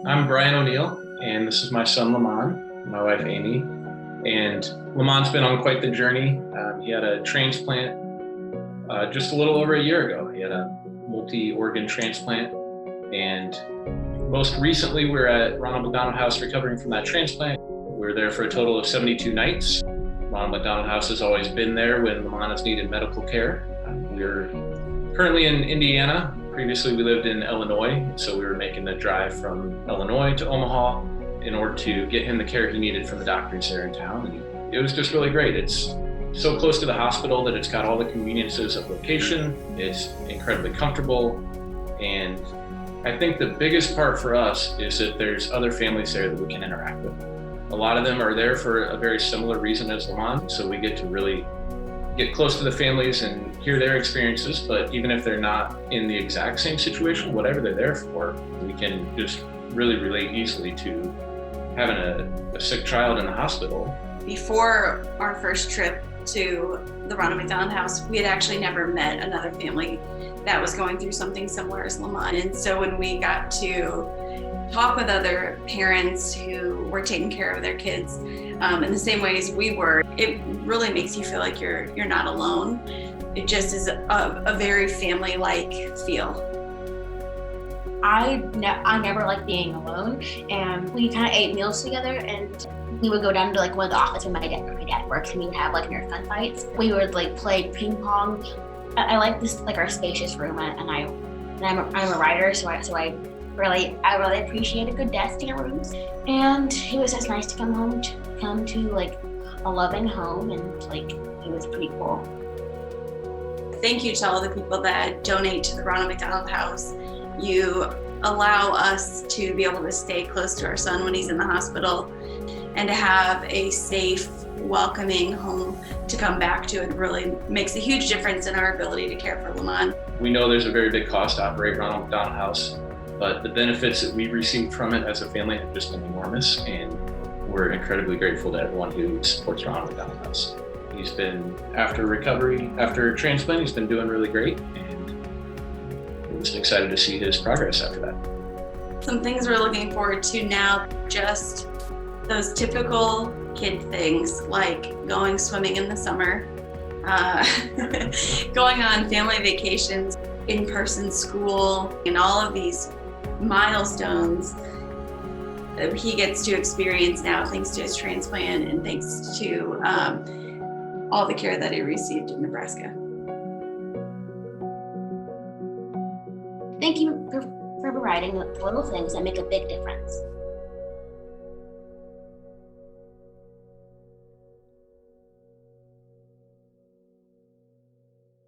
I'm Brian O'Neal, and this is my son Lamon, my wife Amy. And Lamon's been on quite the journey. He had a transplant just a little over a year ago. He had a multi-organ transplant, and most recently we're at Ronald McDonald House recovering from that transplant. We were there for a total of 72 nights. Ronald McDonald House has always been there when Lamon has needed medical care. We're currently in Indiana. Previously, we lived in Illinois, so we were making the drive from Illinois to Omaha in order to get him the care he needed from the doctors there in town. And it was just really great. It's so close to the hospital that it's got all the conveniences of location. It's incredibly comfortable. And I think the biggest part for us is that there's other families there that we can interact with. A lot of them are there for a very similar reason as Lamon, so we get to really get close to the families and hear their experiences. But even if they're not in the exact same situation, whatever they're there for, we can just really relate easily to having a sick child in the hospital. Before our first trip to the Ronald McDonald House, we had actually never met another family that was going through something similar as Lamon. And so when we got to talk with other parents who were taking care of their kids in the same way as we were, it really makes you feel like you're not alone. It just is a very family-like feel. I never liked being alone, and we kind of ate meals together, and we would go down to like one of the offices where my dad works, and we would have like Nerf gun fights. We would like play ping pong. I like this, like our spacious room, and I'm a writer, so I really appreciate a good desk in a room. And it was just nice to come to like a loving home, and like it was pretty cool. Thank you to all the people that donate to the Ronald McDonald House. You allow us to be able to stay close to our son when he's in the hospital and to have a safe, welcoming home to come back to. It really makes a huge difference in our ability to care for Lamon. We know there's a very big cost to operate Ronald McDonald House, but the benefits that we received from it as a family have just been enormous, and we're incredibly grateful to everyone who supports Ronald McDonald House. He's been, after transplant, he's been doing really great, and we're just excited to see his progress after that. Some things we're looking forward to now, just those typical kid things like going swimming in the summer, going on family vacations, in-person school, and all of these milestones that he gets to experience now thanks to his transplant and thanks to all the care that he received in Nebraska. Thank you for providing the little things that make a big difference.